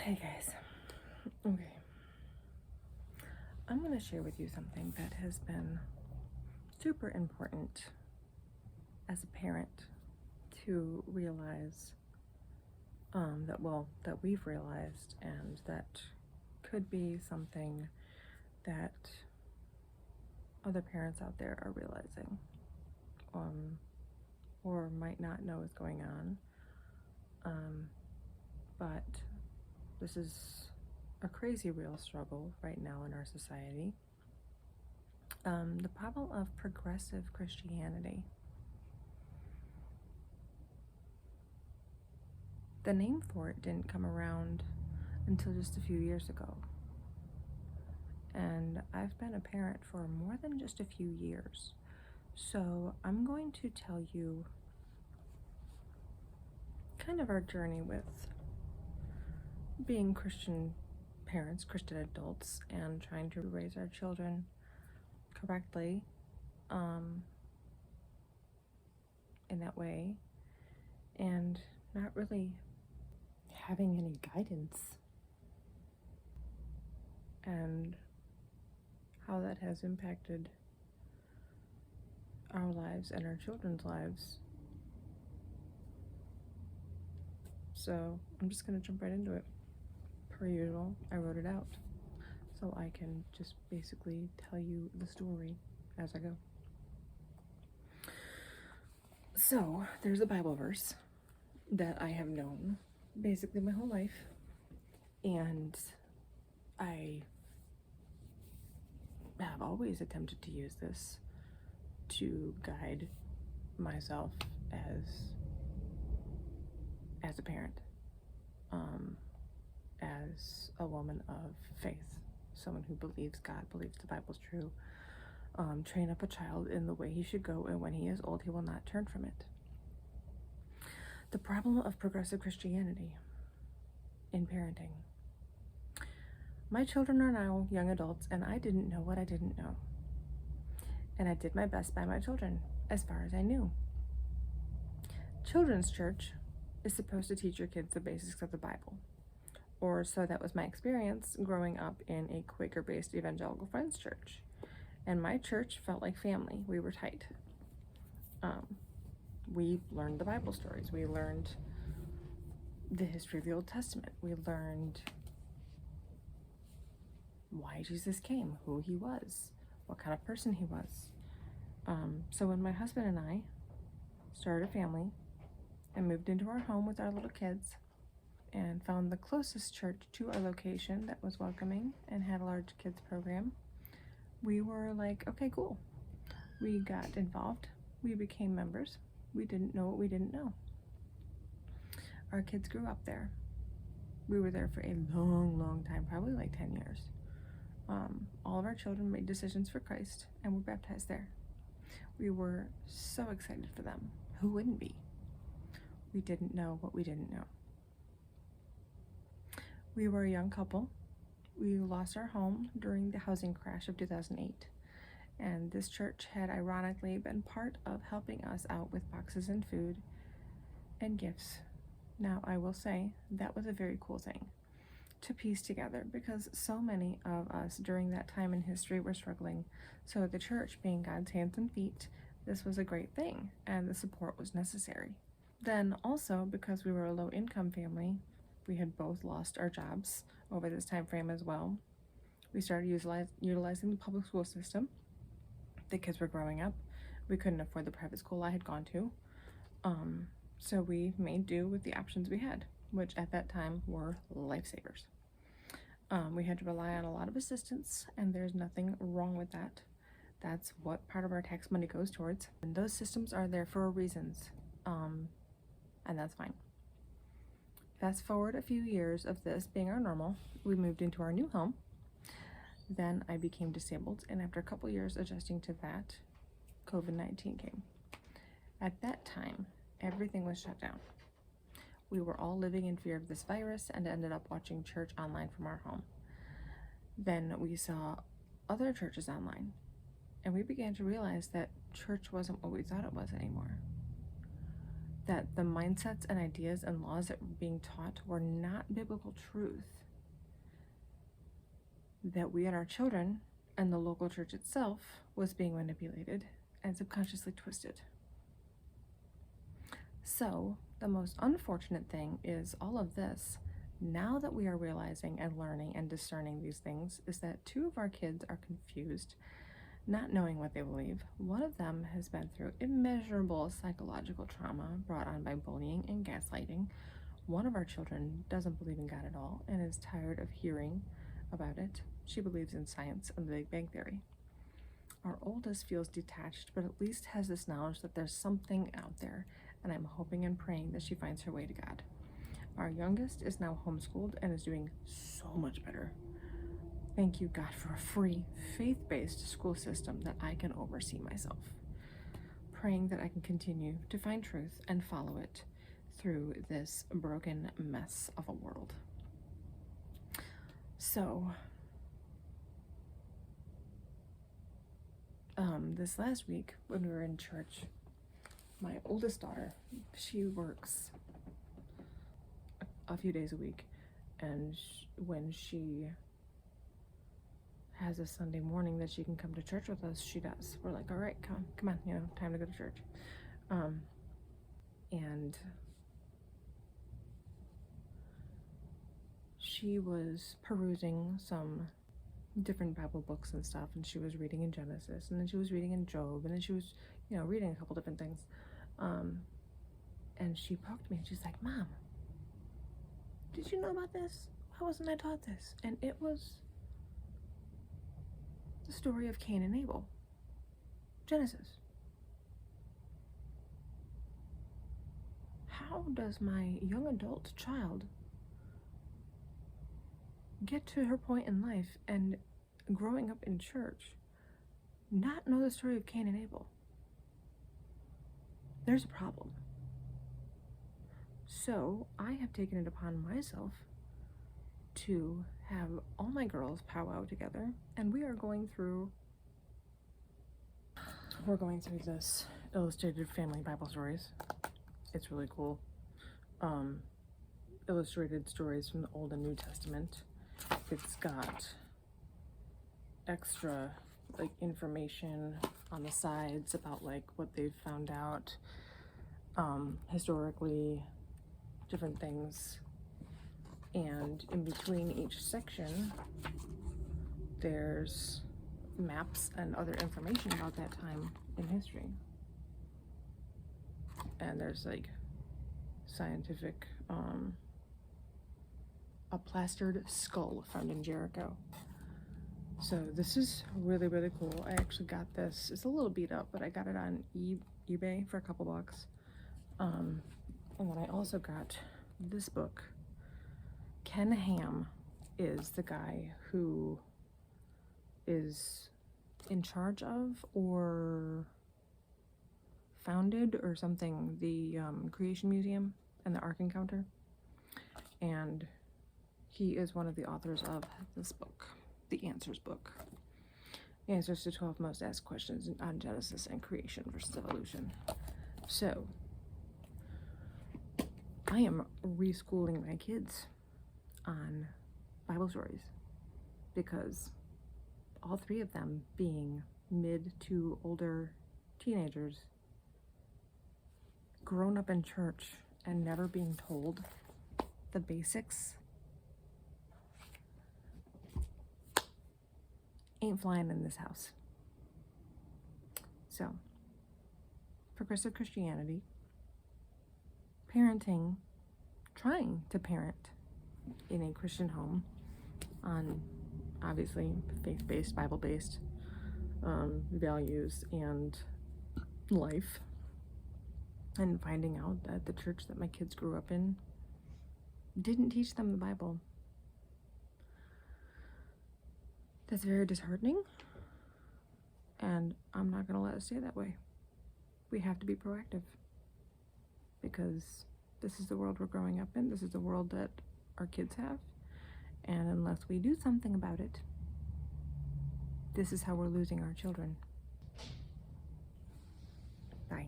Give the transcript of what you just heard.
Hey guys. Okay. I'm going to share with you something that has been super important as a parent to realize that we've realized, and that could be something that other parents out there are realizing, or might not know is going on. But this is a crazy real struggle right now in our society. The problem of progressive Christianity. The name for it didn't come around until just a few years ago. And I've been a parent for more than just a few years. So I'm going to tell you kind of our journey with being Christian parents, Christian adults, and trying to raise our children correctly in that way, and not really having any guidance, and how that has impacted our lives and our children's lives. So I'm just going to jump right into it. Per usual, I wrote it out so I can just basically tell you the story as I go. So there's a Bible verse that I have known basically my whole life, and I have always attempted to use this to guide myself as a parent, as a woman of faith, someone who believes God, believes the Bible's true. Train up a child in the way he should go, and when he is old, he will not turn from it. The problem of progressive Christianity in parenting. My children are now young adults, and I didn't know what I didn't know. And I did my best by my children, as far as I knew. Children's church is supposed to teach your kids the basics of the Bible. Or so that was my experience growing up in a Quaker-based evangelical Friends church. And my church felt like family. We were tight. We learned the Bible stories. We learned the history of the Old Testament. We learned why Jesus came, who he was, what kind of person he was. So when my husband and I started a family and moved into our home with our little kids, and found the closest church to our location that was welcoming and had a large kids program, we were like, okay, cool. We got involved. We became members. We didn't know what we didn't know. Our kids grew up there. We were there for a long time, probably like 10 years. All of our children made decisions for Christ and were baptized there. We were so excited for them. Who wouldn't be? We didn't know what we didn't know. We were a young couple. We lost our home during the housing crash of 2008. And this church had ironically been part of helping us out with boxes and food and gifts. Now, I will say that was a very cool thing to piece together, because so many of us during that time in history were struggling. So the church being God's hands and feet, this was a great thing, and the support was necessary. Then also, because we were a low-income family, we had both lost our jobs over this time frame as well. We started utilizing the public school system. The kids were growing up. We couldn't afford the private school I had gone to. So we made do with the options we had, which at that time were lifesavers. We had to rely on a lot of assistance, and there's nothing wrong with that. That's what part of our tax money goes towards. And those systems are there for reasons, and that's fine. Fast forward a few years of this being our normal, we moved into our new home. Then I became disabled, and after a couple years adjusting to that, COVID-19 came. At that time, everything was shut down. We were all living in fear of this virus and ended up watching church online from our home. Then we saw other churches online, and we began to realize that church wasn't what we thought it was anymore. that the mindsets and ideas and laws that were being taught were not biblical truth, that we and our children and the local church itself was being manipulated and subconsciously twisted. So the most unfortunate thing is all of this, now that we are realizing and learning and discerning these things, is that 2 of our kids are confused, not knowing what they believe. One of them has been through immeasurable psychological trauma brought on by bullying and gaslighting. One of our children doesn't believe in God at all and is tired of hearing about it. She believes in science and the Big Bang Theory. Our oldest feels detached, but at least has this knowledge that there's something out there, and I'm hoping and praying that she finds her way to God. Our youngest is now homeschooled and is doing so much better. Thank you, God, for a free, faith-based school system that I can oversee myself. Praying that I can continue to find truth and follow it through this broken mess of a world. So, this last week when we were in church, my oldest daughter, she works a few days a week, and when she has a Sunday morning that she can come to church with us, she does. We're like, all right, come on, time to go to church. And she was perusing some different Bible books and stuff, and she was reading in Genesis, and then she was reading in Job, and then she was, reading a couple different things. And she poked me, and she's like, Mom, did you know about this? Why wasn't I taught this? And it was the story of Cain and Abel. Genesis. How does my young adult child get to her point in life and growing up in church not know the story of Cain and Abel? There's a problem. So I have taken it upon myself to have all my girls powwow together, and we're going through this illustrated family Bible stories. It's really cool. Illustrated stories from the Old and New Testament. It's got extra information on the sides about what they've found out historically, different things. And in between each section, there's maps and other information about that time in history. And there's scientific, a plastered skull found in Jericho. So this is really, really cool. I actually got this. It's a little beat up, but I got it on eBay for a couple bucks. And then I also got this book. Ken Ham is the guy who is in charge of or founded or something the Creation Museum and the Ark Encounter. And he is one of the authors of this book, the Answers book. Answers to 12 Most Asked Questions on Genesis and Creation versus Evolution. So, I am reschooling my kids on Bible stories because all 3 of them, being mid to older teenagers, grown up in church and never being told the basics, ain't flying in this house. So, progressive Christianity, parenting, trying to parent in a Christian home on obviously faith-based, Bible-based values and life, and finding out that the church that my kids grew up in didn't teach them the Bible. That's very disheartening, and I'm not going to let it stay that way. We have to be proactive because this is the world we're growing up in. This is the world that our kids have, and unless we do something about it, this is how we're losing our children. Bye.